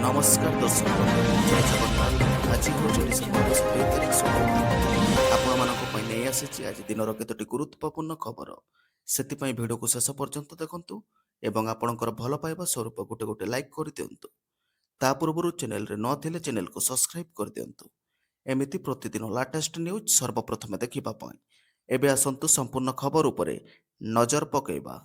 ନମସ୍କାର ଦର୍ଶକ ବନ୍ଧୁ, ଜୟ ଜଗନ୍ନାଥ। ଆଜି ହେଉଛି ଡିସେମ୍ବର 20 ତାରିଖ ଶୁକ୍ରବାର। ଆପଣମାନଙ୍କ ପାଇଁ ନେଇ ଆସିଛି ଆଜି ଦିନର କେତୋଟି ଗୁରୁତ୍ୱପୂର୍ଣ୍ଣ ଖବର। ସେଥିପାଇଁ ଭିଡ଼ିଓକୁ ଶେଷ ପର୍ଯ୍ୟନ୍ତ ଦେଖନ୍ତୁ ଏବଂ ଆପଣଙ୍କର ଭଲ ପାଇବା ସ୍ୱରୂପ ଗୋଟେ ଗୋଟେ ଲାଇକ୍ କରିଦିଅନ୍ତୁ। ତା ପୂର୍ବରୁ ଚ୍ୟାନେଲରେ ନ ଥିଲେ ଚ୍ୟାନେଲକୁ ସବସ୍କ୍ରାଇବ୍ କରିଦିଅନ୍ତୁ। ଏମିତି ପ୍ରତିଦିନ ଲାଟେଷ୍ଟ ନ୍ୟୁଜ୍ ସର୍ବପ୍ରଥମେ ଦେଖିବା ପାଇଁ ଏବେ ଆସନ୍ତୁ ସମ୍ପୂର୍ଣ୍ଣ ଖବର ଉପରେ ନଜର ପକାଇବା।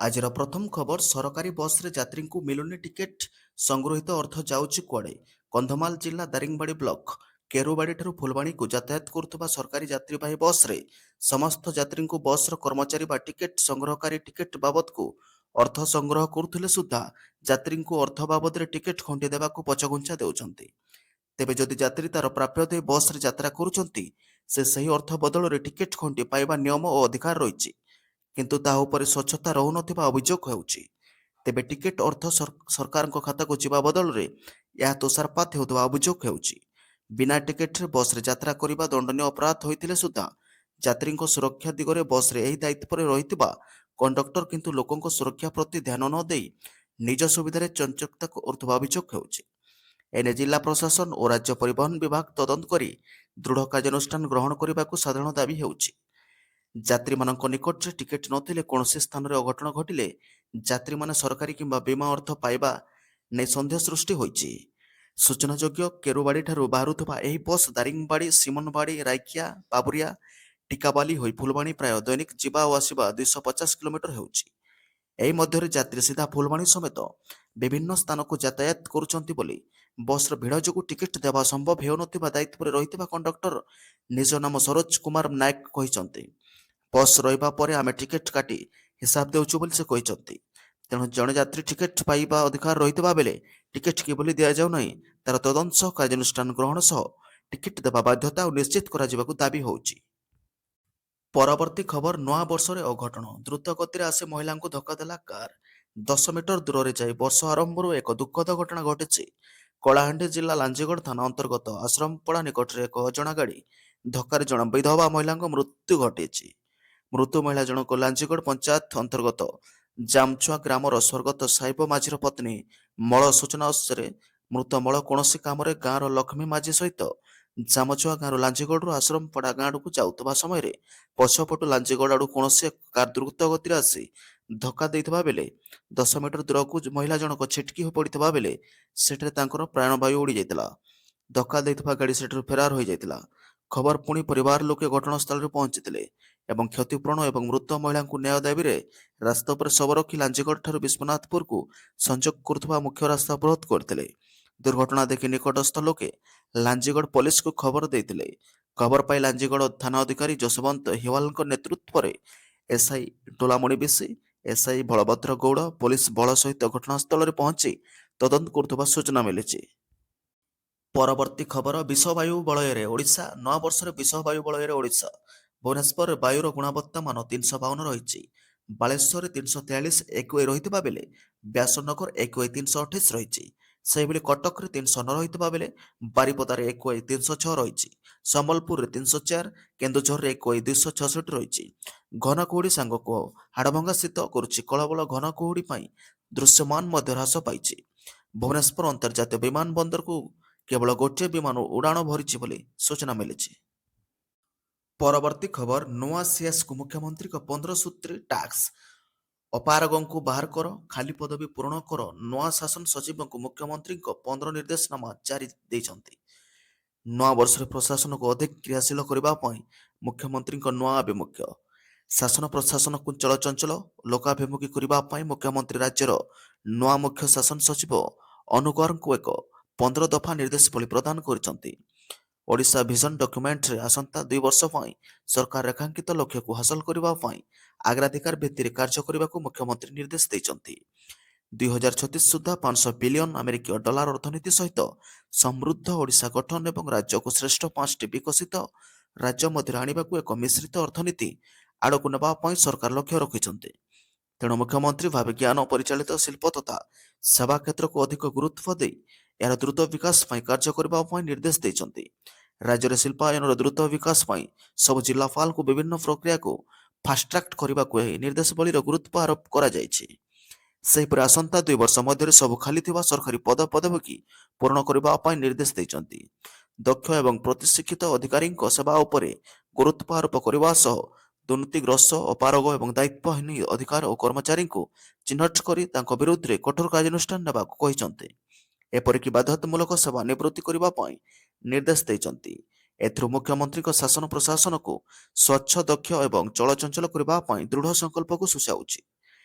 ଆଜିର ପ୍ରଥମ ଖବର, ସରକାରୀ ବସ୍ରେ ଯାତ୍ରୀଙ୍କୁ ମିଳୁନି ଟିକେଟ୍, ସଂଗୃହୀତ ଅର୍ଥ ଯାଉଛି କୁଆଡ଼େ? କନ୍ଧମାଳ ଜିଲ୍ଲା ଦାରିଙ୍ଗବାଡ଼ି ବ୍ଲକ କେରୁବାଡ଼ିଠାରୁ ଫୁଲବାଣୀକୁ ଯାତାୟାତ କରୁଥିବା ସରକାରୀ ଯାତ୍ରୀବାହୀ ବସ୍ରେ ସମସ୍ତ ଯାତ୍ରୀଙ୍କୁ ବସ୍ର କର୍ମଚାରୀ ବା ଟିକେଟ୍ ସଂଗ୍ରହକାରୀ ଟିକେଟ୍ ବାବଦକୁ ଅର୍ଥ ସଂଗ୍ରହ କରୁଥିଲେ ସୁଦ୍ଧା ଯାତ୍ରୀଙ୍କୁ ଅର୍ଥ ବାବଦରେ ଟିକେଟ୍ ଖଣ୍ଡେ ଦେବାକୁ ପଛଘୁଞ୍ଚା ଦେଉଛନ୍ତି। ତେବେ ଯଦି ଯାତ୍ରୀ ତାର ପ୍ରାପ୍ୟ ଦେଇ ବସ୍ରେ ଯାତ୍ରା କରୁଛନ୍ତି, ସେ ସେହି ଅର୍ଥ ବଦଳରେ ଟିକେଟ୍ ଖଣ୍ଡେ ପାଇବା ନିୟମ ଓ ଅଧିକାର ରହିଛି। କିନ୍ତୁ ତାହା ଉପରେ ସ୍ୱଚ୍ଛତା ରହୁନଥିବା ଅଭିଯୋଗ ହେଉଛି। ତେବେ ଟିକେଟ୍ ଅର୍ଥ ସରକାରଙ୍କ ଖାତାକୁ ଯିବା ବଦଳରେ ଏହା ତୋଷରପାତ ହେଉଥିବା ଅଭିଯୋଗ ହେଉଛି। ବିନା ଟିକେଟରେ ବସ୍ରେ ଯାତ୍ରା କରିବା ଦଣ୍ଡନୀୟ ଅପରାଧ ହୋଇଥିଲେ ସୁଦ୍ଧା ଯାତ୍ରୀଙ୍କ ସୁରକ୍ଷା ଦିଗରେ ବସ୍ରେ ଏହି ଦାୟିତ୍ୱରେ ରହିଥିବା କଣ୍ଡକ୍ଟର କିନ୍ତୁ ଲୋକଙ୍କ ସୁରକ୍ଷା ପ୍ରତି ଧ୍ୟାନ ନ ଦେଇ ନିଜ ସୁବିଧାରେ ଚଞ୍ଚକତା କରୁଥିବା ଅଭିଯୋଗ ହେଉଛି। ଏନେ ଜିଲ୍ଲା ପ୍ରଶାସନ ଓ ରାଜ୍ୟ ପରିବହନ ବିଭାଗ ତଦନ୍ତ କରି ଦୃଢ଼ କାର୍ଯ୍ୟାନୁଷ୍ଠାନ ଗ୍ରହଣ କରିବାକୁ ସାଧାରଣ ଦାବି ହେଉଛି। ଯାତ୍ରୀମାନଙ୍କ ନିକଟରେ ଟିକେଟ୍ ନଥିଲେ କୌଣସି ସ୍ଥାନରେ ଅଘଟଣ ଘଟିଲେ ଯାତ୍ରୀମାନେ ସରକାରୀ କିମ୍ବା ବୀମା ଅର୍ଥ ପାଇବା ନେଇ ସନ୍ଦେହ ସୃଷ୍ଟି ହୋଇଛି। ସୂଚନାଯୋଗ୍ୟ, କେରୁବାଡ଼ିଠାରୁ ବାହାରୁଥିବା ଏହି ବସ୍ ଦାରିଙ୍ଗବାଡ଼ି, ସିମନବାଡ଼ି, ରାଇକିଆ, ବାବୁରିଆ, ଟିକାବାଲି ହୋଇ ଫୁଲବାଣୀ ପ୍ରାୟ ଦୈନିକ ଯିବା ଓ ଆସିବା 250 କିଲୋମିଟର ହେଉଛି। ଏହି ମଧ୍ୟରେ ଯାତ୍ରୀ ସିଧା ଫୁଲବାଣୀ ସମେତ ବିଭିନ୍ନ ସ୍ଥାନକୁ ଯାତାୟାତ କରୁଛନ୍ତି ବୋଲି ବସ୍ର ଭିଡ଼ ଯୋଗୁଁ ଟିକେଟ୍ ଦେବା ସମ୍ଭବ ହେଉନଥିବା ଦାୟିତ୍ୱରେ ରହିଥିବା କଣ୍ଡକ୍ଟର ନିଜ ନାମ ସରୋଜ କୁମାର ନାୟକ କହିଛନ୍ତି। ବସ୍ ରହିବା ପରେ ଆମେ ଟିକେଟ୍ କାଟି ହିସାବ ଦେଉଛୁ ବୋଲି ସେ କହିଛନ୍ତି। ତେଣୁ ଜଣେ ଯାତ୍ରୀ ଟିକେଟ୍ ପାଇବା ଅଧିକାର ରହିଥିବା ବେଳେ ଟିକେଟ୍ କିଭଳି ଦିଆଯାଉ ନାହିଁ ତାର ତଦନ୍ତ ସହ କାର୍ଯ୍ୟାନୁଷ୍ଠାନ ଗ୍ରହଣ ସହ ଟିକେଟ୍ ଦେବା ବାଧ୍ୟତା ଓ ନିଶ୍ଚିତ କରାଯିବାକୁ ଦାବି ହେଉଛି। ପରବର୍ତ୍ତୀ ଖବର, ନୂଆ ବର୍ଷରେ ଅଘଟଣ, ଦ୍ରୁତ ଗତିରେ ଆସି ମହିଳାଙ୍କୁ ଧକ୍କା ଦେଲା କାର୍। 10 ମିଟର ଦୂରରେ ଯାଇ ବର୍ଷ ଆରମ୍ଭରୁ ଏକ ଦୁଃଖଦ ଘଟଣା ଘଟିଛି। କଳାହାଣ୍ଡି ଜିଲ୍ଲା ଲାଞ୍ଜିଗଡ଼ ଥାନା ଅନ୍ତର୍ଗତ ଆଶ୍ରମପଡ଼ା ନିକଟରେ ଏକ ଅଜଣା ଗାଡ଼ି ଧକ୍କାରେ ଜଣେ ବିଧବା ମହିଳାଙ୍କ ମୃତ୍ୟୁ ଘଟିଛି। ମୃତ ମହିଳା ଜଣକ ଲାଞ୍ଜିଗଡ଼ ପଞ୍ଚାୟତ ଅନ୍ତର୍ଗତ ଜାମଛୁଆ ଗ୍ରାମର ସ୍ୱର୍ଗତ ସାଇବ ମାଝିର ପତ୍ନୀ ମଳ। ସୂଚନା ଅନୁସାରେ ମୃତ ମଳ କୌଣସି କାମରେ ଗାଁର ଲକ୍ଷ୍ମୀ ମାଝି ସହିତ ଜାମଛୁଆ ଗାଁରୁ ଲାଞ୍ଜିଗଡ଼ରୁ ଆଶ୍ରମପଡ଼ା ଗାଁ ଆଡ଼କୁ ଯାଉଥିବା ସମୟରେ ପଛପଟୁ ଲାଞ୍ଜିଗଡ଼ ଆଡ଼ୁ କୌଣସି ଏକ କାର ଦ୍ରୁତ ଗତିରେ ଆସି ଧକ୍କା ଦେଇଥିବା ବେଳେ 10 ମିଟର ଦୂରକୁ ମହିଳା ଜଣକ ଛିଟକି ହୋଇ ପଡ଼ିଥିବା ବେଳେ ସେଠାରେ ତାଙ୍କର ପ୍ରାଣବାୟୁ ଉଡ଼ିଯାଇଥିଲା। ଧକ୍କା ଦେଇଥିବା ଗାଡ଼ି ସେଠାରୁ ଫେରାର ହୋଇଯାଇଥିଲା। ଖବର ପୁଣି ପରିବାର ଲୋକେ ଘଟଣାସ୍ଥଳରେ ପହଞ୍ଚିଥିଲେ ଏବଂ କ୍ଷତିପୂରଣ ଏବଂ ମୃତ ମହିଳାଙ୍କୁ ନ୍ୟାୟ ଦାବିରେ ରାସ୍ତା ଉପରେ ଶବ ରଖି ଲାଞ୍ଜିଗଡ଼ଠାରୁ ବିଶ୍ୱନାଥପୁରକୁ ସଂଯୋଗ କରୁଥିବା ମୁଖ୍ୟ ରାସ୍ତା ଅବରୋଧ କରିଥିଲେ। ଦୁର୍ଘଟଣା ଦେଖି ନିକଟସ୍ଥ ଲୋକେ ଲାଞ୍ଜିଗଡ଼ ପୋଲିସକୁ ଖବର ଦେଇଥିଲେ। ଖବର ପାଇ ଲାଞ୍ଜିଗଡ଼ ଥାନା ଅଧିକାରୀ ଯଶବନ୍ତ ହିୱାଲଙ୍କ ନେତୃତ୍ୱରେ SI Tolamani Bishi, SI Balabhadra Gouda police ବଳ ସହିତ ଘଟଣାସ୍ଥଳରେ ପହଞ୍ଚି ତଦନ୍ତ କରୁଥିବା ସୂଚନା ମିଳିଛି। ପରବର୍ତ୍ତୀ ଖବର, ବିଷବାୟୁ ବଳୟରେ ଓଡ଼ିଶା, ନୂଆ ବର୍ଷରେ ବିଷବାୟୁ ବଳୟରେ ଓଡ଼ିଶା। ଭୁବନେଶ୍ୱରରେ ବାୟୁର ଗୁଣବତ୍ତା ମାନ 352 ରହିଛି। ବାଲେଶ୍ୱରରେ 343 ଏକୁଏ ରହିଥିବା ବେଳେ ବ୍ୟାସନଗର ଏକୁଏ 328 ରହିଛି। ସେହିଭଳି କଟକରେ 309 ରହିଥିବା ବେଳେ ବାରିପଦାରେ ଏକୁଏ 306 ରହିଛି। ସମ୍ବଲପୁରରେ 304, କେନ୍ଦୁଝରରେ ଏକୁଏ 266 ରହିଛି। ଘନ କୁହୁଡ଼ି ସାଙ୍ଗକୁ ହାଡ଼ଭଙ୍ଗା ଶୀତ କରୁଛି। କଳବଳ ଘନ କୁହୁଡ଼ି ପାଇଁ ଦୃଶ୍ୟମାନ ମଧ୍ୟ ହ୍ରାସ ପାଇଛି। ଭୁବନେଶ୍ୱର ଅନ୍ତର୍ଜାତୀୟ ବିମାନ ବନ୍ଦରକୁ କେବଳ ଗୋଟିଏ ବିମାନ ଉଡ଼ାଣ ଭରିଛି ବୋଲି ସୂଚନା ମିଳିଛି। ପରବର୍ତ୍ତୀ ଖବର, ନୂଆ ସିଏସ୍କୁ ମୁଖ୍ୟମନ୍ତ୍ରୀଙ୍କ 15 ସୂତ୍ରୀ ଟାସ୍କ। ଅପାରଗଙ୍କୁ ବାହାର କର, ଖାଲି ପଦବୀ ପୂରଣ କର। ନୂଆ ଶାସନ ସଚିବଙ୍କୁ ମୁଖ୍ୟମନ୍ତ୍ରୀଙ୍କ 15 ନିର୍ଦ୍ଦେଶନାମା ଜାରି ଦେଇଛନ୍ତି। ନୂଆ ବର୍ଷରେ ପ୍ରଶାସନକୁ ଅଧିକ କ୍ରିୟାଶୀଳ କରିବା ପାଇଁ ମୁଖ୍ୟମନ୍ତ୍ରୀଙ୍କ ନୂଆ ଆଭିମୁଖ୍ୟ। ଶାସନ ପ୍ରଶାସନକୁ ଚଳଚଞ୍ଚଳ ଲୋକାଭିମୁଖୀ କରିବା ପାଇଁ ମୁଖ୍ୟମନ୍ତ୍ରୀ ରାଜ୍ୟର ନୂଆ ମୁଖ୍ୟ ଶାସନ ସଚିବ ଅନୁକରଙ୍କୁ ଏକ 15 ଦଫା ନିର୍ଦ୍ଦେଶାବଳୀ ପ୍ରଦାନ କରିଛନ୍ତି। ଓଡ଼ିଶା ଭିଜନ ଡକ୍ୟୁମେଣ୍ଟରେ ଆସନ୍ତା 2 ବର୍ଷ ପାଇଁ ସରକାର ରେଖାଙ୍କିତ ଲକ୍ଷ୍ୟକୁ ହାସଲ କରିବା ପାଇଁ ଅଗ୍ରାଧିକାର ଭିତ୍ତିରେ କାର୍ଯ୍ୟ କରିବାକୁ ମୁଖ୍ୟମନ୍ତ୍ରୀ ନିର୍ଦ୍ଦେଶ ଦେଇଛନ୍ତି। 2036 ସୁଦ୍ଧା 500 ବିଲିୟନ ଆମେରିକୀୟ ଡଲାର ଅର୍ଥନୀତି ସହିତ ସମୃଦ୍ଧ ଓଡ଼ିଶା ଗଠନ ଏବଂ ରାଜ୍ୟକୁ ଶ୍ରେଷ୍ଠ 5ଟି ବିକଶିତ ରାଜ୍ୟ ମଧ୍ୟରେ ଆଣିବାକୁ ଏକ ମିଶ୍ରିତ ଅର୍ଥନୀତି ଆଡ଼କୁ ନେବା ପାଇଁ ସରକାର ଲକ୍ଷ୍ୟ ରଖିଛନ୍ତି। ତେଣୁ ମୁଖ୍ୟମନ୍ତ୍ରୀ ଭାବେ ଜ୍ଞାନ ପରିଚାଳିତ ଶିଳ୍ପ ତଥା ସେବା କ୍ଷେତ୍ରକୁ ଅଧିକ ଗୁରୁତ୍ୱ ଦେଇ ଏହାର ଦ୍ରୁତ ବିକାଶ ପାଇଁ କାର୍ଯ୍ୟ କରିବା ପାଇଁ ନିର୍ଦ୍ଦେଶ ଦେଇଛନ୍ତି। ରାଜ୍ୟରେ ଶିଳ୍ପାୟନର ଦ୍ରୁତ ବିକାଶ ପାଇଁ ସବୁ ଜିଲ୍ଲାପାଳଙ୍କୁ ବିଭିନ୍ନ ପ୍ରକ୍ରିୟାକୁ ଫାଷ୍ଟଟ୍ରାକ୍ କରିବାକୁ ଏହି ନିର୍ଦ୍ଦେଶାବଳୀର ଗୁରୁତ୍ୱ ଆରୋପ କରାଯାଇଛି। ସେହିପରି ଆସନ୍ତା 2 ବର୍ଷ ମଧ୍ୟରେ ସବୁ ଖାଲି ଥିବା ସରକାରୀ ପଦବୀ ପୂରଣ କରିବା ପାଇଁ ନିର୍ଦ୍ଦେଶ ଦେଇଛନ୍ତି। ଦକ୍ଷ ଏବଂ ପ୍ରତିଶିକ୍ଷିତ ଅଧିକାରୀଙ୍କ ସେବା ଉପରେ ଗୁରୁତ୍ୱ ଆରୋପ କରିବା ସହ ଦୁର୍ନୀତିଗ୍ରସ୍ତ, ଅପାରଗ ଏବଂ ଦାୟିତ୍ୱହୀନ ଅଧିକାରୀ ଓ କର୍ମଚାରୀଙ୍କୁ ଚିହ୍ନଟ କରି ତାଙ୍କ ବିରୁଦ୍ଧରେ କଠୋର କାର୍ଯ୍ୟାନୁଷ୍ଠାନ ନେବାକୁ କହିଛନ୍ତି। ଏପରିକି ବାଧ୍ୟତାମୂଳକ ସେବା ନିବୃତ୍ତି କରିବା ପାଇଁ ନିର୍ଦ୍ଦେଶ ଦେଇଛନ୍ତି। ଏଥିରୁ ମୁଖ୍ୟମନ୍ତ୍ରୀଙ୍କ ଶାସନ ପ୍ରଶାସନକୁ ସ୍ୱଚ୍ଛ, ଦକ୍ଷ ଏବଂ ଚଳଚଞ୍ଚଳ କରିବା ପାଇଁ ଦୃଢ଼ ସଂକଳ୍ପକୁ ସୂଚାଉଛି।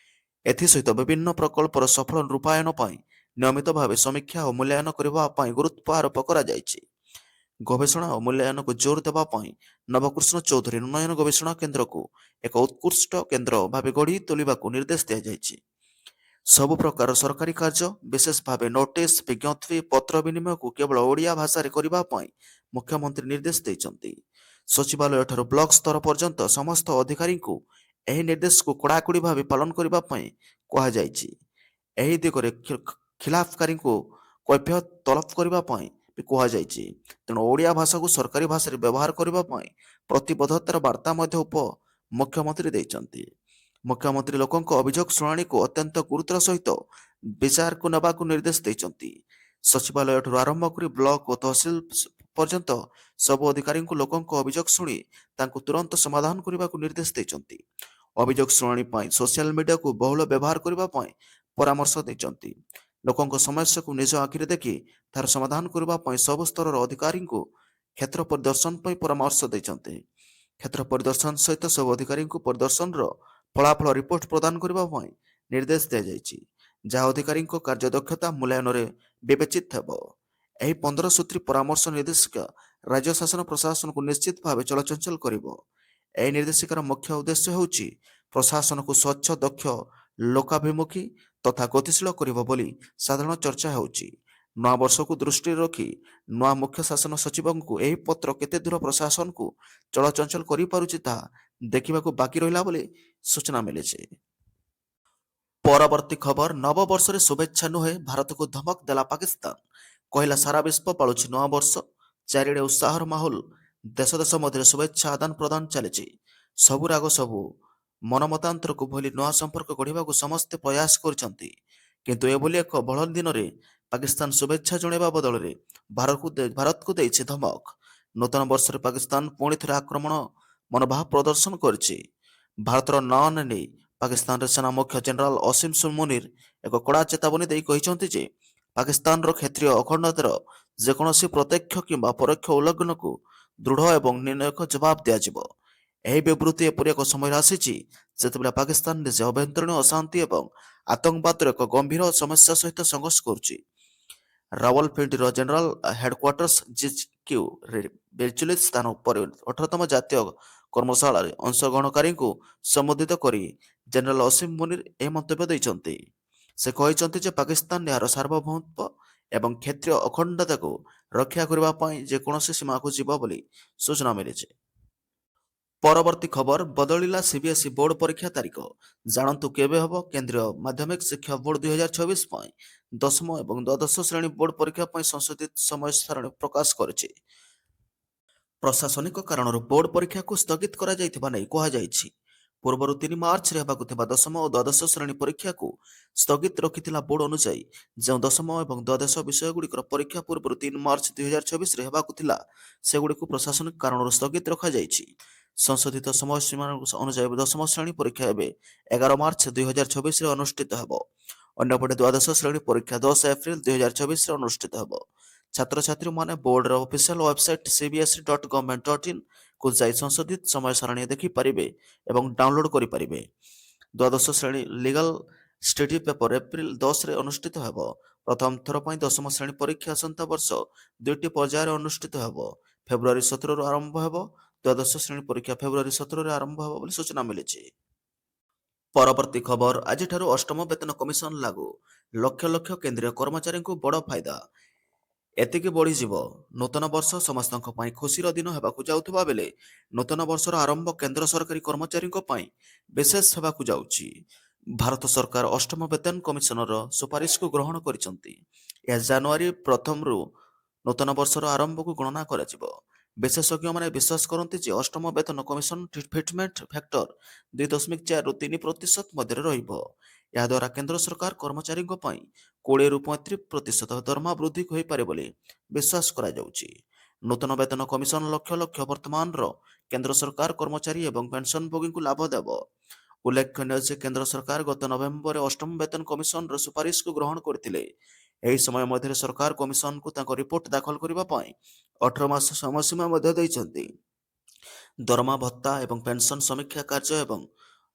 ଏଥିସହିତ ବିଭିନ୍ନ ପ୍ରକଳ୍ପର ସଫଳ ରୂପାୟନ ପାଇଁ ନିୟମିତ ଭାବେ ସମୀକ୍ଷା ଓ ମୂଲ୍ୟାୟନ କରିବା ପାଇଁ ଗୁରୁତ୍ୱ ଆରୋପ କରାଯାଇଛି। ଗବେଷଣା ଓ ମୂଲ୍ୟାୟନକୁ ଜୋର ଦେବା ପାଇଁ ନବକୃଷ୍ଣ ଚୌଧୁରୀ ଉନ୍ନୟନ ଗବେଷଣା କେନ୍ଦ୍ରକୁ ଏକ ଉତ୍କୃଷ୍ଟ କେନ୍ଦ୍ର ଭାବେ ଗଢ଼ି ତୋଳିବାକୁ ନିର୍ଦ୍ଦେଶ ଦିଆଯାଇଛି। ସବୁ ପ୍ରକାର ସରକାରୀ କାର୍ଯ୍ୟ, ବିଶେଷ ଭାବେ ନୋଟିସ୍, ବିଜ୍ଞପ୍ତି, ପତ୍ର ବିନିମୟକୁ କେବଳ ଓଡ଼ିଆ ଭାଷାରେ କରିବା ପାଇଁ ମୁଖ୍ୟମନ୍ତ୍ରୀ ନିର୍ଦ୍ଦେଶ ଦେଇଛନ୍ତି। ସଚିବାଳୟଠାରୁ ବ୍ଲକ ସ୍ତର ପର୍ଯ୍ୟନ୍ତ ସମସ୍ତ ଅଧିକାରୀଙ୍କୁ ଏହି ନିର୍ଦ୍ଦେଶକୁ କଡ଼ାକଡ଼ି ଭାବେ ପାଳନ କରିବା ପାଇଁ କୁହାଯାଇଛି। ଏହି ଦିଗରେ ଖିଲାଫକାରୀଙ୍କୁ କୈଫିୟତ ତଲବ କରିବା ପାଇଁ ବି କୁହାଯାଇଛି। ତେଣୁ ଓଡ଼ିଆ ଭାଷାକୁ ସରକାରୀ ଭାଷାରେ ବ୍ୟବହାର କରିବା ପାଇଁ ପ୍ରତିବଦ୍ଧତାର ବାର୍ତ୍ତା ମଧ୍ୟ ମୁଖ୍ୟମନ୍ତ୍ରୀ ଦେଇଛନ୍ତି। ମୁଖ୍ୟମନ୍ତ୍ରୀ ଲୋକଙ୍କ ଅଭିଯୋଗ ଶୁଣାଣିକୁ ଅତ୍ୟନ୍ତ ଗୁରୁତ୍ୱର ସହିତ ବିଚାରକୁ ନେବାକୁ ନିର୍ଦ୍ଦେଶ ଦେଇଛନ୍ତି। ସଚିବାଳୟଠାରୁ ଆରମ୍ଭ କରି ବ୍ଲକ ଓ ତହସିଲ ପର୍ଯ୍ୟନ୍ତ ସବୁ ଅଧିକାରୀଙ୍କୁ ଲୋକଙ୍କ ଅଭିଯୋଗ ଶୁଣି ତାଙ୍କୁ ତୁରନ୍ତ ସମାଧାନ କରିବାକୁ ନିର୍ଦ୍ଦେଶ ଦେଇଛନ୍ତି। ଅଭିଯୋଗ ଶୁଣାଣି ପାଇଁ ସୋସିଆଲ ମିଡିଆକୁ ବହୁଳ ବ୍ୟବହାର କରିବା ପାଇଁ ପରାମର୍ଶ ଦେଇଛନ୍ତି। ଲୋକଙ୍କ ସମସ୍ୟାକୁ ନିଜ ଆଖିରେ ଦେଖି ତାହାର ସମାଧାନ କରିବା ପାଇଁ ସବୁ ସ୍ତରର ଅଧିକାରୀଙ୍କୁ କ୍ଷେତ୍ର ପରିଦର୍ଶନ ପାଇଁ ପରାମର୍ଶ ଦେଇଛନ୍ତି। କ୍ଷେତ୍ର ପରିଦର୍ଶନ ସହିତ ସବୁ ଅଧିକାରୀଙ୍କୁ ପରିଦର୍ଶନର ଫଳାଫଳ ରିପୋର୍ଟ ପ୍ରଦାନ କରିବା ପାଇଁ ନିର୍ଦ୍ଦେଶ ଦିଆଯାଇଛି, ଯାହା ଅଧିକାରୀଙ୍କ କାର୍ଯ୍ୟଦକ୍ଷତା ମୂଲ୍ୟାୟନରେ ବିବେଚିତ ହେବ। ଏହି 15 ସୂତ୍ରୀ ପରାମର୍ଶ ନିର୍ଦ୍ଦେଶିକା ରାଜ୍ୟ ଶାସନ ପ୍ରଶାସନକୁ ନିଶ୍ଚିତ ଭାବେ ଚଳଚଞ୍ଚଳ କରିବ। ଏହି ନିର୍ଦ୍ଦେଶିକାର ମୁଖ୍ୟ ଉଦ୍ଦେଶ୍ୟ ହେଉଛି ପ୍ରଶାସନକୁ ସ୍ୱଚ୍ଛ, ଦକ୍ଷ, ଲୋକାଭିମୁଖୀ ତଥା ଗତିଶୀଳ କରିବ ବୋଲି ସାଧାରଣ ଚର୍ଚ୍ଚା ହେଉଛି। ନୂଆବର୍ଷକୁ ଦୃଷ୍ଟିରେ ରଖି ନୂଆ ମୁଖ୍ୟ ଶାସନ ସଚିବଙ୍କୁ ଏହି ପତ୍ର କେତେ ଦୂର ପ୍ରଶାସନକୁ ଚଳଚଞ୍ଚଳ କରିପାରୁଛି ତାହା ଦେଖିବାକୁ ବାକି ରହିଲା ବୋଲି ସୂଚନା ମିଳିଛି। ପରବର୍ତ୍ତୀ ଖବର, ନବବର୍ଷରେ ଶୁଭେଚ୍ଛା ନୁହେଁ, ଭାରତକୁ ଧମକ ଦେଲା ପାକିସ୍ତାନ। କହିଲା ସାରା ବିଶ୍ୱ ପାଳୁଛି ନୂଆବର୍ଷ। ଚାରିଆଡ଼େ ଉତ୍ସାହର ମାହୋଲ। ଦେଶ ଦେଶ ମଧ୍ୟରେ ଶୁଭେଚ୍ଛା ଆଦାନ ପ୍ରଦାନ ଚାଲିଛି। ସବୁ ରାଗ, ସବୁ ମନମତାନ୍ତରକୁ ଭୁଲି ନୂଆ ସମ୍ପର୍କ ଗଢ଼ିବାକୁ ସମସ୍ତେ ପ୍ରୟାସ କରୁଛନ୍ତି। କିନ୍ତୁ ଏଭଳି ଏକ ବଡ଼ ଦିନରେ ପାକିସ୍ତାନ ଶୁଭେଚ୍ଛା ଜଣାଇବା ବଦଳରେ ଭାରତକୁ ଦେଇଛି ଧମକ। ନୂତନ ବର୍ଷରେ ପାକିସ୍ତାନ ପୁଣି ଥରେ ଆକ୍ରମଣ ମନୋଭାବ ପ୍ରଦର୍ଶନ କରିଛି। ଭାରତର ନାଁ ନେଇ ପାକିସ୍ତାନର ସେନା ମୁଖ୍ୟ ଜେନେରାଲ ଅସିମ ମୁନିର ଏକ କଡ଼ା ଚେତାବନୀ ଦେଇ କହିଛନ୍ତି ଯେ ପାକିସ୍ତାନର କ୍ଷେତ୍ରୀୟ ଅଖଣ୍ଡତାର ଯେକୌଣସି ପ୍ରତ୍ୟକ୍ଷ କିମ୍ବା ପରୋକ୍ଷ ଉଲ୍ଲଂଘନକୁ ଦୃଢ଼ ଏବଂ ନିର୍ଣ୍ଣାୟକ ଜବାବ ଦିଆଯିବ। ଏହି ବିବୃତ୍ତି ଏପରି ଏକ ସମୟରେ ଆସିଛି ଯେତେବେଳେ ପାକିସ୍ତାନ ନିଜେ ଆଭ୍ୟନ୍ତରୀଣ ଅଶାନ୍ତି ଏବଂ ଆତଙ୍କବାଦର ଏକ ଗମ୍ଭୀର ସମସ୍ୟା ସହିତ ସଂଘର୍ଷ କରୁଛି। ରାୱଲପିଣ୍ଡିର ଜେନେରାଲ ହେଡକ୍ୱାର୍ଟର୍ସ ଜିକ୍ୟୁରେ ଭର୍ଚୁଆଲି ସ୍ଥାନ ପରେ 18ତମ ଜାତୀୟ କର୍ମଶାଳାରେ ଅଂଶଗ୍ରହଣକାରୀଙ୍କୁ ସମ୍ବୋଧିତ କରି ଜେନେରାଲ ଅସିମ ମୁନିର ଏହି ମନ୍ତବ୍ୟ ଦେଇଛନ୍ତି। ସେ କହିଛନ୍ତି ଯେ ପାକିସ୍ତାନ ଏହାର ସାର୍ବଭୌମତ୍ୱ ଏବଂ କ୍ଷେତ୍ରୀୟ ଅଖଣ୍ଡତାକୁ ରକ୍ଷା କରିବା ପାଇଁ ଯେକୌଣସି ସୀମାକୁ ଯିବ ବୋଲି ସୂଚନା ମିଳିଛି। ପରବର୍ତ୍ତୀ ଖବର, ବଦଳିଲା ସିବିଏସ୍ଇ ବୋର୍ଡ ପରୀକ୍ଷା ତାରିଖ। ଜାଣନ୍ତୁ କେବେ ହେବ କେନ୍ଦ୍ରୀୟ ମାଧ୍ୟମିକ ଶିକ୍ଷା ବୋର୍ଡ 2024 ପାଇଁ ଦଶମ ଏବଂ ଦ୍ୱାଦଶ ଶ୍ରେଣୀ ବୋର୍ଡ ପରୀକ୍ଷା ପାଇଁ ସଂଶୋଧିତ ସମୟ ସାରଣୀ ପ୍ରକାଶ କରିଛି। ପ୍ରଶାସନିକ କାରଣରୁ ବୋର୍ଡ ପରୀକ୍ଷାକୁ ସ୍ଥଗିତ କରାଯାଇଥିବା ନେଇ କୁହାଯାଇଛି। ପୂର୍ବରୁ 3 ମାର୍ଚ୍ଚରେ ହେବାକୁ ଥିବା ଦଶମ ଓ ଦ୍ୱାଦଶ ଶ୍ରେଣୀ ପରୀକ୍ଷାକୁ ସ୍ଥଗିତ ରଖିଥିଲା। ବୋର୍ଡ ଅନୁଯାୟୀ ଯେଉଁ ଦଶମ ଏବଂ ଦ୍ୱାଦଶ ବିଷୟଗୁଡ଼ିକର ପରୀକ୍ଷା ପୂର୍ବରୁ 3 ମାର୍ଚ୍ଚ 2024ରେ ହେବାକୁ ଥିଲା, ସେଗୁଡ଼ିକୁ ପ୍ରଶାସନିକ କାରଣରୁ ସ୍ଥଗିତ ରଖାଯାଇଛି। ସଂଶୋଧିତ ସମୟସୀମା ଅନୁଯାୟୀ ଦଶମ ଶ୍ରେଣୀ ପରୀକ୍ଷା ଏବେ 11 ମାର୍ଚ୍ଚ 2024ରେ ଅନୁଷ୍ଠିତ ହେବ। ଅନ୍ୟପଟେ ଦ୍ୱାଦଶ ଶ୍ରେଣୀ ପରୀକ୍ଷା 10 ଏପ୍ରିଲ 2024ରେ ଅନୁଷ୍ଠିତ ହେବ। ଛାତ୍ରଛାତ୍ରୀମାନେ ବୋର୍ଡର ଅଫିସିଆଲ ୱେବସାଇଟ cbse.government.in କୁ ଯାଇ ସଂଶୋଧିତ ସମୟ ସାରଣୀ ଦେଖିପାରିବେ ଏବଂ ଡାଉନଲୋଡ କରିପାରିବେ। ଦ୍ୱାଦଶ ଶ୍ରେଣୀ ଲିଗାଲ ଷ୍ଟଡି ପେପର ଏପ୍ରିଲ 10ରେ ଅନୁଷ୍ଠିତ ହେବ। ପ୍ରଥମ ଥର ପାଇଁ ଦଶମ ଶ୍ରେଣୀ ପରୀକ୍ଷା ଆସନ୍ତା ବର୍ଷ 2ଟି ପର୍ଯ୍ୟାୟରେ ଅନୁଷ୍ଠିତ ହେବ। ଫେବୃଆରୀ 17ରୁ ଆରମ୍ଭ ହେବ। ଦ୍ୱାଦଶ ଶ୍ରେଣୀ ପରୀକ୍ଷା ଫେବୃଆରୀ 17ରେ ଆରମ୍ଭ ହେବ ବୋଲି ସୂଚନା ମିଳିଛି। ପରବର୍ତ୍ତୀ ଖବର, ଆଜିଠାରୁ ଅଷ୍ଟମ ବେତନ କମିଶନ ଲାଗୁ। ଲକ୍ଷ ଲକ୍ଷ କେନ୍ଦ୍ରୀୟ କର୍ମଚାରୀଙ୍କୁ ବଡ଼ ଫାଇଦା। ଏତିକି ବଢ଼ିଯିବ। ନୂତନ ବର୍ଷ ସମସ୍ତଙ୍କ ପାଇଁ ଖୁସିର ଦିନ ହେବାକୁ ଯାଉଥିବା ବେଳେ ନୂତନ ବର୍ଷର ଆରମ୍ଭ କେନ୍ଦ୍ର ସରକାରୀ କର୍ମଚାରୀଙ୍କ ପାଇଁ ବିଶେଷ ହେବାକୁ ଯାଉଛି। ଭାରତ ସରକାର ଅଷ୍ଟମ ବେତନ କମିଶନର ସୁପାରିଶକୁ ଗ୍ରହଣ କରିଛନ୍ତି। ଏହା ଜାନୁଆରୀ 1ରୁ ନୂତନ ବର୍ଷର ଆରମ୍ଭକୁ ଗଣନା କରାଯିବ। ବିଶେଷଜ୍ଞମାନେ ବିଶ୍ୱାସ କରନ୍ତି ଯେ ଅଷ୍ଟମ ବେତନ କମିଶନ ଫିଟମେଣ୍ଟ ଫ୍ୟାକ୍ଟର 2.4ରୁ 3% ମଧ୍ୟରେ ରହିବ। ଏହାଦ୍ୱାରା କେନ୍ଦ୍ର ସରକାର କର୍ମଚାରୀଙ୍କ ପାଇଁ 20ରୁ 35% ଦରମା ବୃଦ୍ଧି ହୋଇପାରେ ବୋଲି ବିଶ୍ୱାସ କରାଯାଉଛି। ନୂତନ ବେତନ କମିଶନ ଲକ୍ଷ ଲକ୍ଷ ବର୍ତ୍ତମାନର କେନ୍ଦ୍ର ସରକାର କର୍ମଚାରୀ ଏବଂ ପେନ୍ସନଭୋଗୀଙ୍କୁ ଲାଭ ଦେବ। ଉଲ୍ଲେଖନୀୟ ଯେ କେନ୍ଦ୍ର ସରକାର ଗତ ନଭେମ୍ବରରେ ଅଷ୍ଟମ ବେତନ କମିଶନର ସୁପାରିଶକୁ ଗ୍ରହଣ କରିଥିଲେ। ଏହି ସମୟ ମଧ୍ୟରେ ସରକାର କମିଶନକୁ ତାଙ୍କ ରିପୋର୍ଟ ଦାଖଲ କରିବା ପାଇଁ 18 ମାସ ସମୟସୀମା ମଧ୍ୟ ଦେଇଛନ୍ତି। ଦରମା ଭତ୍ତା ଏବଂ ପେନ୍ସନ ସମୀକ୍ଷା କାର୍ଯ୍ୟ ଏବଂ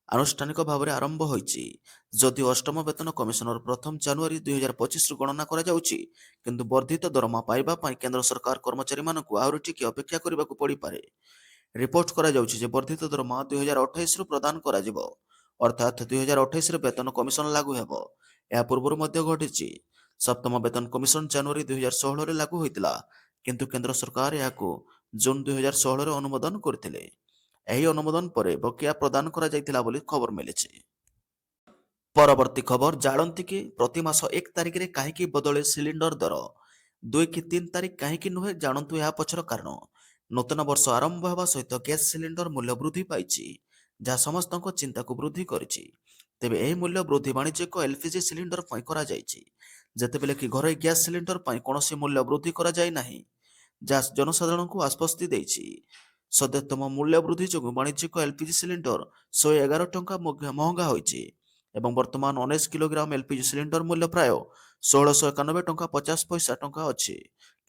ଆନୁଷ୍ଠାନିକ ଭାବରେ ଆରମ୍ଭ ହୋଇଛି। ଯଦିଓ ଅଷ୍ଟମ ବେତନ କମିଶନର 1 ଜାନୁଆରୀ 2025ରୁ ଗଣନା କରାଯାଉଛି, କିନ୍ତୁ ବର୍ଦ୍ଧିତ ଦରମା ପାଇବା ପାଇଁ କେନ୍ଦ୍ର ସରକାର କର୍ମଚାରୀମାନଙ୍କୁ ଆହୁରି ଟିକେ ଅପେକ୍ଷା କରିବାକୁ ପଡ଼ିପାରେ। ରିପୋର୍ଟ କରାଯାଉଛି ଯେ ବର୍ଦ୍ଧିତ ଦରମା 2028ରୁ ପ୍ରଦାନ କରାଯିବ, ଅର୍ଥାତ୍ 2028ରେ ବେତନ କମିଶନ ଲାଗୁ ହେବ। ଏହା ପୂର୍ବରୁ ମଧ୍ୟ ଘଟିଛି। ସପ୍ତମ ବେତନ କମିଶନ ଜାନୁଆରୀ 2016ରେ ଲାଗୁ ହୋଇଥିଲା, କିନ୍ତୁ କେନ୍ଦ୍ର ସରକାର ଏହାକୁ ଜୁନ୍ 2016ରେ ଅନୁମୋଦନ କରିଥିଲେ। ଏହି ଅନୁମୋଦନ ପରେ ବକେୟା ପ୍ରଦାନ କରାଯାଇଥିଲା ବୋଲି ଖବର ମିଳିଛି। ପରବର୍ତ୍ତୀ ଖବର, ଜାଣନ୍ତି କି ପ୍ରତି ମାସ 1 ତାରିଖରେ କାହିଁକି ବଦଳେ ସିଲିଣ୍ଡର ଦର? 2 କି 3 ତାରିଖ କାହିଁକି ନୁହେଁ? ଜାଣନ୍ତୁ ଏହା ପଛର କାରଣ। ନୂତନ ବର୍ଷ ଆରମ୍ଭ ହେବା ସହିତ ଗ୍ୟାସ୍ ସିଲିଣ୍ଡର ମୂଲ୍ୟ ବୃଦ୍ଧି ପାଇଛି, ଯାହା ସମସ୍ତଙ୍କ ଚିନ୍ତାକୁ ବୃଦ୍ଧି କରିଛି। ତେବେ ଏହି ମୂଲ୍ୟ ବୃଦ୍ଧି ବାଣିଜ୍ୟିକ ଏଲ୍‌ପିଜି ସିଲିଣ୍ଡର ପାଇଁ କରାଯାଇଛି, ଯେତେବେଳେ କି ଘରୋଇ ଗ୍ୟାସ୍ ସିଲିଣ୍ଡର ପାଇଁ କୌଣସି ମୂଲ୍ୟ ବୃଦ୍ଧି କରାଯାଇ ନାହିଁ, ଯାହା ଜନସାଧାରଣଙ୍କୁ ଆଶ୍ୱସ୍ତି ଦେଇଛି। ସଦ୍ୟତମ ମୂଲ୍ୟ ବୃଦ୍ଧି ଯୋଗୁଁ ବାଣିଜ୍ୟିକ ଏଲ୍‌ପିଜି ସିଲିଣ୍ଡର 111 ଟଙ୍କା ମହଙ୍ଗା ହୋଇଛି ଏବଂ ବର୍ତ୍ତମାନ 19 କିଲୋଗ୍ରାମ ଏଲ୍‌ପିଜି ସିଲିଣ୍ଡର ମୂଲ୍ୟ ପ୍ରାୟ 1691 ଟଙ୍କା 50 ପଇସା ଅଛି।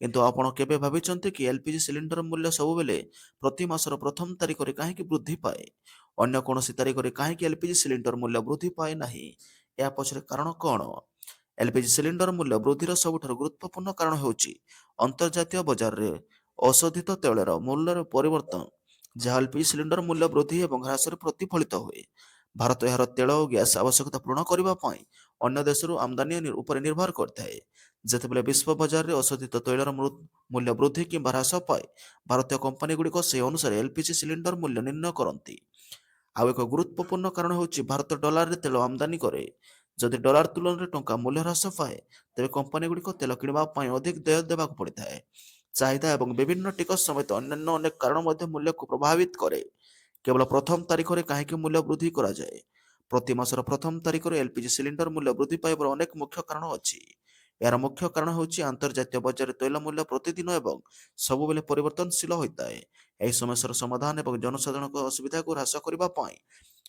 କିନ୍ତୁ ଆପଣ କେବେ ଭାବିଛନ୍ତି କି ଏଲ୍‌ପିଜି ସିଲିଣ୍ଡର ମୂଲ୍ୟ ସବୁବେଳେ ପ୍ରତି ମାସର ପ୍ରଥମ ତାରିଖରେ କାହିଁକି ବୃଦ୍ଧି ପାଏ? ଅନ୍ୟ କୌଣସି ତାରିଖରେ କାହିଁକି ଏଲ୍‌ପିଜି ସିଲିଣ୍ଡର ମୂଲ୍ୟ ବୃଦ୍ଧି ପାଏ ନାହିଁ? ଏହା ପଛରେ କାରଣ କ'ଣ? ଏଲ୍‌ପିଜି ସିଲିଣ୍ଡର ମୂଲ୍ୟ ବୃଦ୍ଧିର ସବୁଠାରୁ ଗୁରୁତ୍ୱପୂର୍ଣ୍ଣ କାରଣ ହେଉଛି ଅନ୍ତର୍ଜାତୀୟ ବଜାରରେ ଅଶୋଧିତ ତୈଳର ମୂଲ୍ୟର ପରିବର୍ତ୍ତନ, ଯାହା ଏଲ୍‌ପିଜି ସିଲିଣ୍ଡର ମୂଲ୍ୟ ବୃଦ୍ଧି ଏବଂ ହ୍ରାସରେ ପ୍ରତିଫଳିତ ହୁଏ। ଭାରତ ଏହାର ତେଳ ଓ ଗ୍ୟାସ୍ ଆବଶ୍ୟକତା ପୂରଣ କରିବା ପାଇଁ ଅନ୍ୟ ଦେଶରୁ ଆମଦାନୀ ଉପରେ ନିର୍ଭର କରିଥାଏ। ଯେତେବେଳେ ବିଶ୍ୱ ବଜାରରେ ଅଶୋଧିତ ତୈଳର ମୂଲ୍ୟ ବୃଦ୍ଧି କିମ୍ବା ହ୍ରାସ ପାଏ, ଭାରତୀୟ କମ୍ପାନୀଗୁଡ଼ିକ ସେହି ଅନୁସାରେ ଏଲ୍‌ପିଜି ସିଲିଣ୍ଡର ମୂଲ୍ୟ ନିର୍ଣ୍ଣୟ କରନ୍ତି। ଆଉ ଏକ ଗୁରୁତ୍ୱପୂର୍ଣ୍ଣ କାରଣ ହେଉଛି ଭାରତ ଡଲାରରେ ତେଲ ଆମଦାନୀ କରେ। ଯଦି ଡଲାର ତୁଳନାରେ ଟଙ୍କା ମୂଲ୍ୟ ହ୍ରାସ ପାଏ, ତେବେ କମ୍ପାନୀଗୁଡ଼ିକ ତେଲ କିଣିବା ପାଇଁ ଅଧିକ ଦେୟ ଦେବାକୁ ପଡ଼ିଥାଏ। ଚାହିଦା ଏବଂ ବିଭିନ୍ନ ଟିକସ ସମେତ ଅନ୍ୟାନ୍ୟ ଅନେକ କାରଣ ମଧ୍ୟ ମୂଲ୍ୟକୁ ପ୍ରଭାବିତ କରେ। କେବଳ ପ୍ରଥମ ତାରିଖରେ କାହିଁକି ମୂଲ୍ୟ ବୃଦ୍ଧି କରାଯାଏ? ପ୍ରତି ମାସର ପ୍ରଥମ ତାରିଖରେ ଏଲ୍‌ପିଜି ସିଲିଣ୍ଡର ମୂଲ୍ୟ ବୃଦ୍ଧି ପାଇବାର ଅନେକ ମୁଖ୍ୟ କାରଣ ଅଛି। ଏହାର ମୁଖ୍ୟ କାରଣ ହେଉଛି ଆନ୍ତର୍ଜାତୀୟ ବଜାରରେ ତୈଳ ମୂଲ୍ୟ ପ୍ରତିଦିନ ଏବଂ ସବୁବେଳେ ପରିବର୍ତ୍ତନଶୀଳ ହୋଇଥାଏ। ଏହି ସମସ୍ୟାର ସମାଧାନ ଏବଂ ଜନସାଧାରଣଙ୍କ ଅସୁବିଧାକୁ ହ୍ରାସ କରିବା ପାଇଁ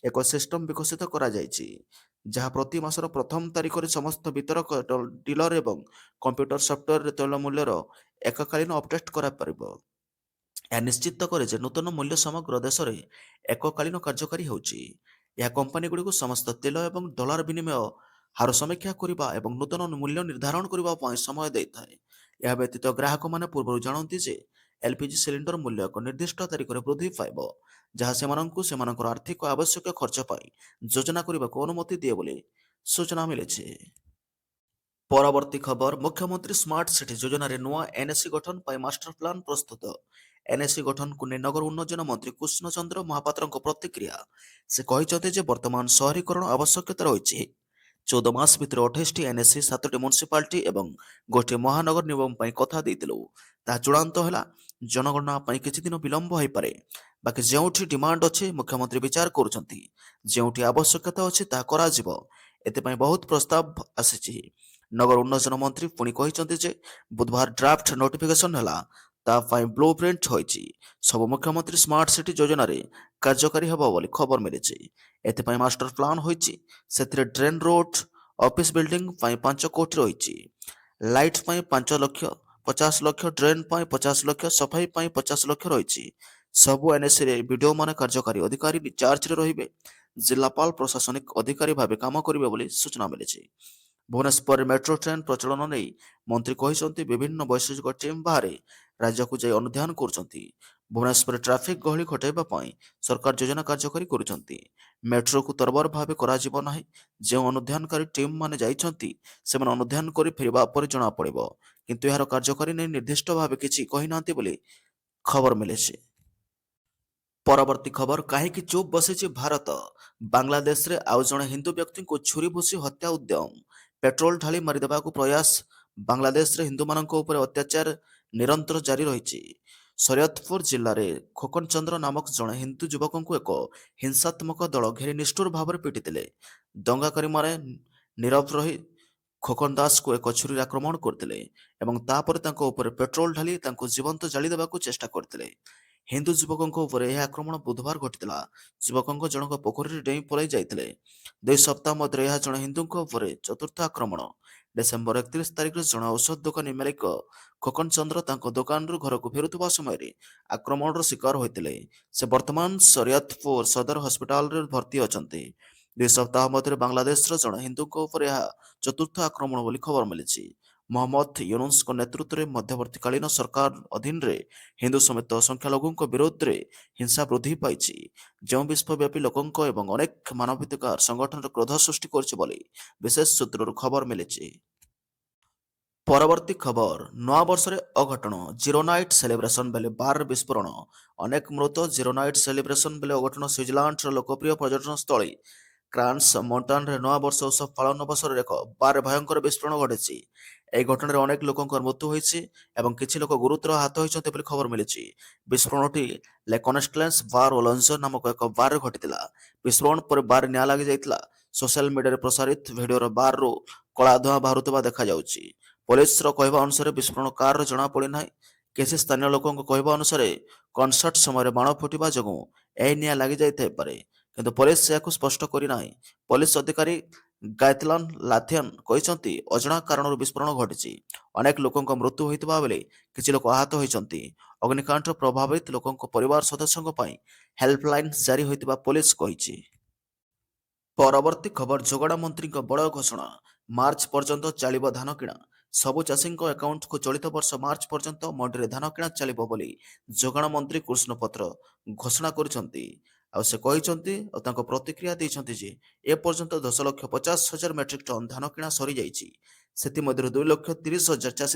ଏକ ସିଷ୍ଟମ ବିକଶିତ କରାଯାଇଛି, ଯାହା ପ୍ରତି ମାସର ପ୍ରଥମ ତାରିଖରେ ସମସ୍ତ ବିତରକ, ଡିଲର ଏବଂ କମ୍ପ୍ୟୁଟର ସଫ୍ଟୱେରରେ ତୈଳ ମୂଲ୍ୟର ଏକକାଳୀନ ଅପଡେଟ୍ କରାପାରିବ। ଏହା ନିଶ୍ଚିତ କରେ ଯେ ନୂତନ ମୂଲ୍ୟ ସମଗ୍ର ଦେଶରେ ଏକକାଳୀନ କାର୍ଯ୍ୟକାରୀ ହେଉଛି। ଏହା କମ୍ପାନୀଗୁଡ଼ିକୁ ସମସ୍ତ ତେଲ ଏବଂ ଡଲାର ବିନିମୟ ହାର ସମୀକ୍ଷା କରିବା ଏବଂ ନୂତନ ମୂଲ୍ୟ ନିର୍ଦ୍ଧାରଣ କରିବା ପାଇଁ ସମୟ ଦେଇଥାଏ। ଏହା ବ୍ୟତୀତ ଗ୍ରାହକମାନେ ପୂର୍ବରୁ ଜାଣନ୍ତି ଯେ ଏଲ୍‌ପିଜି ସିଲିଣ୍ଡର ମୂଲ୍ୟ ଏକ ନିର୍ଦ୍ଦିଷ୍ଟ ତାରିଖରେ ବୃଦ୍ଧି ପାଇବ, ଯାହା ସେମାନଙ୍କୁ ସେମାନଙ୍କର ଆର୍ଥିକ ଆବଶ୍ୟକ ଖର୍ଚ୍ଚ ପାଇଁ ଯୋଜନା କରିବାକୁ ଅନୁମତି ଦିଏ ବୋଲି ସୂଚନା ମିଳିଛି। ପରବର୍ତ୍ତୀ ଖବର, ମୁଖ୍ୟମନ୍ତ୍ରୀ ସ୍ମାର୍ଟ ସିଟି ଯୋଜନାରେ ନୂଆ ଏନ୍ଏସି ଗଠନ ପାଇଁ ମାଷ୍ଟର ପ୍ଲାନ ପ୍ରସ୍ତୁତ। ଏନ୍ଏସି ଗଠନକୁ ନେଇ ନଗର ଉନ୍ନୟନ ମନ୍ତ୍ରୀ କୃଷ୍ଣ ଚନ୍ଦ୍ର ମହାପାତ୍ରଙ୍କ ପ୍ରତିକ୍ରିୟା। ସେ କହିଛନ୍ତି ଯେ ବର୍ତ୍ତମାନ ସହରୀକରଣ ଆବଶ୍ୟକତା ରହିଛି। 14 ମାସ ଭିତରେ 28ଟି ଏନ୍ଏସି, 7ଟି ମ୍ୟୁନିସିପାଲିଟି ଏବଂ ଗୋଟିଏ ମହାନଗର ନିଗମ ପାଇଁ କଥା ଦେଇଥିଲୁ। ତାହା ଚୂଡ଼ାନ୍ତ ହେଲା। ଜନଗଣନା ପାଇଁ କିଛି ଦିନ ବିଳମ୍ବ ହୋଇପାରେ। ବାକି ଯେଉଁଠି ଡିମାଣ୍ଡ ଅଛି ମୁଖ୍ୟମନ୍ତ୍ରୀ ବିଚାର କରୁଛନ୍ତି। ଯେଉଁଠି ଆବଶ୍ୟକତା ଅଛି ତାହା କରାଯିବ। ଏଥିପାଇଁ ବହୁତ ପ୍ରସ୍ତାବ ଆସିଛି। ନଗର ଉନ୍ନୟନ ମନ୍ତ୍ରୀ ପୁଣି କହିଛନ୍ତି ଯେ ବୁଧବାର ଡ୍ରାଫ୍ଟ ନୋଟିଫିକେସନ ହେଲା। ତା ପାଇଁ ବ୍ଲୁ ପ୍ରିଣ୍ଟ ହୋଇଛି। ସବୁ ମୁଖ୍ୟମନ୍ତ୍ରୀ ସ୍ମାର୍ଟ ସିଟି ଯୋଜନାରେ କାର୍ଯ୍ୟକାରୀ ହେବ ବୋଲି ଖବର ମିଳିଛି। ଏଥିପାଇଁ ମାଷ୍ଟର ପ୍ଲାନ ହୋଇଛି। ସେଥିରେ ଡ୍ରେନ୍, ରୋଡ୍, ଅଫିସ ବିଲ୍ଡିଂ ପାଇଁ 5 କୋଟି ରହିଛି। ଲାଇଟ୍ ପାଇଁ 5 ଲକ୍ଷ, 50 ଲକ୍ଷ, ଡ୍ରେନ୍ ପାଇଁ 50 ଲକ୍ଷ, ସଫାଇ ପାଇଁ 50 ଲକ୍ଷ ରହିଛି। ସବୁ ଏନ୍ଏସିରେ ବିଡିଓମାନେ କାର୍ଯ୍ୟକାରୀ ଅଧିକାରୀ ଚାର୍ଜରେ ରହିବେ। ଜିଲ୍ଲାପାଳ ପ୍ରଶାସନିକ ଅଧିକାରୀ ଭାବେ କାମ କରିବେ ବୋଲି ସୂଚନା ମିଳିଛି। ଭୁବନେଶ୍ୱରରେ ମେଟ୍ରୋ ଟ୍ରେନ୍ ପ୍ରଚଳନ ନେଇ ମନ୍ତ୍ରୀ କହିଛନ୍ତି ବିଭିନ୍ନ ବୈଷୟିକ ଟିମ୍ ବାହାରେ ରାଜ୍ୟକୁ ଯାଇ ଅନୁଧ୍ୟାନ କରୁଛନ୍ତି। ଭୁବନେଶ୍ୱରରେ ଟ୍ରାଫିକ୍ ଗହଳି ଘଟାଇବା ପାଇଁ ସରକାର ଯୋଜନା କାର୍ଯ୍ୟକାରୀ କରୁଛନ୍ତି। ମେଟ୍ରୋକୁ ତରବର ଭାବେ କରାଯିବ ନାହିଁ। ଯେଉଁ ଅନୁଧ୍ୟାନକାରୀ ଟିମ୍ ମାନେ ଯାଇଛନ୍ତି, ସେମାନେ ଅନୁଧ୍ୟାନ କରି ଫେରିବା ପରେ ଜଣାପଡ଼ିବ। କିନ୍ତୁ ଏହାର କାର୍ଯ୍ୟକାରୀ ନେଇ ନିର୍ଦ୍ଦିଷ୍ଟ ଭାବେ କିଛି କହିନାହାନ୍ତି ବୋଲି ଖବର ମିଳିଛି। ପରବର୍ତ୍ତୀ ଖବର, କାହିଁକି ଚୁପ୍ ବସିଛି ଭାରତ? ବାଂଲାଦେଶରେ ଆଉ ଜଣେ ହିନ୍ଦୁ ବ୍ୟକ୍ତିଙ୍କୁ ଛୁରୀ ଭୁଷି ହତ୍ୟା ଉଦ୍ୟମ। ପେଟ୍ରୋଲ ଢାଳି ମାରିଦେବାକୁ ପ୍ରୟାସ। ବାଂଲାଦେଶରେ ହିନ୍ଦୁମାନଙ୍କ ଉପରେ ଅତ୍ୟାଚାର ନିରନ୍ତର ଜାରି ରହିଛି। ଶରିୟତପୁର ଜିଲ୍ଲାରେ ଖୋକନ ଚନ୍ଦ୍ର ନାମକ ଜଣେ ହିନ୍ଦୁ ଯୁବକଙ୍କୁ ଏକ ହିଂସାତ୍ମକ ଦଳ ଘେରି ନିଷ୍ଠୁର ଭାବରେ ପିଟିଥିଲେ, ଦଙ୍ଗାକାରୀମାନେ ନୀରବ ରହି ଖୋକନ ଦାସଙ୍କୁ ଏକ ଛୁରୀରେ ଆକ୍ରମଣ କରିଥିଲେ ଏବଂ ତାପରେ ତାଙ୍କ ଉପରେ ପେଟ୍ରୋଲ ଢାଳି ତାଙ୍କୁ ଜୀବନ୍ତ ଜାଳି ଦେବାକୁ ଚେଷ୍ଟା କରିଥିଲେ। ହିନ୍ଦୁ ଯୁବକଙ୍କ ଉପରେ ଏହି ଆକ୍ରମଣ ବୁଧବାର ଘଟିଥିଲା। ଯୁବକଙ୍କ ଜଣକ ପୋଖରୀରେ ଡେଇଁ ପଳାଇ ଯାଇଥିଲେ। 2 ସପ୍ତାହ ମଧ୍ୟରେ ଏହା ଜଣେ ହିନ୍ଦୁଙ୍କ ଉପରେ ଚତୁର୍ଥ ଆକ୍ରମଣ। ଡିସେମ୍ବର 31 ତାରିଖରେ ଜଣେ ଔଷଧ ଦୋକାନୀ ମାଲିକ ଖୋକନ ଚନ୍ଦ୍ର ତାଙ୍କ ଦୋକାନରୁ ଘରକୁ ଫେରୁଥିବା ସମୟରେ ଆକ୍ରମଣର ଶିକାର ହୋଇଥିଲେ। ସେ ବର୍ତ୍ତମାନ ଶରିୟତପୁର ସଦର ହସ୍ପିଟାଲରେ ଭର୍ତ୍ତି ଅଛନ୍ତି। 2 ସପ୍ତାହ ମଧ୍ୟରେ ବାଂଲାଦେଶର ଜଣେ ହିନ୍ଦୁଙ୍କ ଉପରେ ଏହା ଚତୁର୍ଥ ଆକ୍ରମଣ ବୋଲି ଖବର ମିଳିଛି। ମହମ୍ମଦ ୟୁନୁସଙ୍କ ନେତୃତ୍ୱରେ ମଧ୍ୟବର୍ତ୍ତୀକାଳୀନ ସରକାର ଅଧୀନରେ ହିନ୍ଦୁ ସମେତ ସଂଖ୍ୟାଲଘୁଙ୍କ ବିରୋଧରେ ହିଂସା ବୃଦ୍ଧି ପାଇଛି, ଯେଉଁ ବିଶ୍ୱବ୍ୟାପୀ ଲୋକଙ୍କ ଏବଂ ଅନେକ ମାନବାଧିକାର ସଂଗଠନର କ୍ରୋଧ ସୃଷ୍ଟି କରିଛି ବୋଲି ବିଶେଷ ସୂତ୍ରରୁ ଖବର ମିଳିଛି। ପରବର୍ତ୍ତୀ ଖବର, ନୂଆବର୍ଷରେ ଅଘଟଣ, ଜିରୋ ନାଇଟ୍ ସେଲିବ୍ରେସନ ବେଳେ ବାରରେ ବିସ୍ଫୋରଣ, ଅନେକ ମୃତ, ଜିରୋ ନାଇଟ୍ ସେଲିବ୍ରେସନ ବେଳେ ଅଘଟଣ। ସୁଇଜରଲ୍ୟାଣ୍ଡର ଲୋକପ୍ରିୟ ପର୍ଯ୍ୟଟନ ସ୍ଥଳୀ କ୍ରାନ୍ସ ମଣ୍ଟାନରେ ନୂଆବର୍ଷ ଉତ୍ସବ ପାଳନ ଅବସରରେ ଏକ ବାରରେ ଭୟଙ୍କର ବିସ୍ଫୋରଣ ଘଟିଛି। ଏହି ଘଟଣାରେ ଅନେକ ଲୋକଙ୍କର ମୃତ୍ୟୁ ହୋଇଛି ଏବଂ କିଛି ଲୋକ ଗୁରୁତର ଆହତ ହୋଇଛନ୍ତି ବୋଲି ଖବର ମିଳିଛି। ବିସ୍ଫୋରଣଟି ଲେକନେଷ୍ଟଲେନ୍ସ ବାର ଓ ଲଞ୍ଜ ନାମକ ଏକ ବାରରେ ଘଟିଥିଲା। ବିସ୍ଫୋରଣ ପରେ ବାରରେ ନିଆଁ ଲାଗିଯାଇଥିଲା। ସୋସିଆଲ ମିଡିଆରେ ପ୍ରସାରିତ ଭିଡିଓରେ ବାରରୁ କଳା ଧୂଆଁ ବାହାରୁଥିବା ଦେଖାଯାଉଛି। ପୋଲିସର କହିବା ଅନୁସାରେ ବିସ୍ଫୋରଣ କାରର ଜଣାପଡ଼ିନାହିଁ। କିଛି ସ୍ଥାନୀୟ ଲୋକଙ୍କ କହିବା ଅନୁସାରେ କନସର୍ଟ ସମୟରେ ବାଣ ଫୁଟିବା ଯୋଗୁଁ ଏହି ନିଆଁ ଲାଗିଯାଇଥାଇପାରେ, କିନ୍ତୁ ପୋଲିସ ଏହାକୁ ସ୍ପଷ୍ଟ କରିନାହିଁ। ପୋଲିସ ଅଧିକାରୀ ଗାଏତଲାନ ଲାଥିଅନ କହିଛନ୍ତି, ଅଜଣା କାରଣରୁ ବିସ୍ଫୋରଣ ଘଟିଛି। ଅନେକ ଲୋକଙ୍କ ମୃତ୍ୟୁ ହୋଇଥିବା ବେଳେ କିଛି ଲୋକ ଆହତ ହୋଇଛନ୍ତି। ଅଗ୍ନିକାଣ୍ଡ ପ୍ରଭାବିତ ଲୋକଙ୍କ ପରିବାର ସଦସ୍ୟଙ୍କ ପାଇଁ ହେଲ୍ପଲାଇନ୍ ଜାରି ହୋଇଥିବା ପୋଲିସ କହିଛି। ପରବର୍ତ୍ତୀ ଖବର, ଯୋଗାଣ ମନ୍ତ୍ରୀଙ୍କ ବଡ଼ ଘୋଷଣା, ମାର୍ଚ୍ଚ ପର୍ଯ୍ୟନ୍ତ ଚାଲିବ ଧାନ କିଣା। ସବୁ ଚାଷୀଙ୍କ ଆକାଉଣ୍ଟକୁ ଚଳିତ ବର୍ଷ ମାର୍ଚ୍ଚ ପର୍ଯ୍ୟନ୍ତ ମଣ୍ଡିରେ ଧାନ କିଣା ଚାଲିବ ବୋଲି ଯୋଗାଣ ମନ୍ତ୍ରୀ କୃଷ୍ଣ ପତ୍ର ଘୋଷଣା କରିଛନ୍ତି। ଆଉ ସେ କହିଛନ୍ତି ଆଉ ତାଙ୍କ ପ୍ରତିକ୍ରିୟା ଦେଇଛନ୍ତି ଯେ ଏପର୍ଯ୍ୟନ୍ତ 10,50,000 ମେଟ୍ରିକ ଟନ୍ ଧାନ କିଣା ସରିଯାଇଛି। ସେଥିମଧ୍ୟରୁ 2,30,000 ଚାଷୀ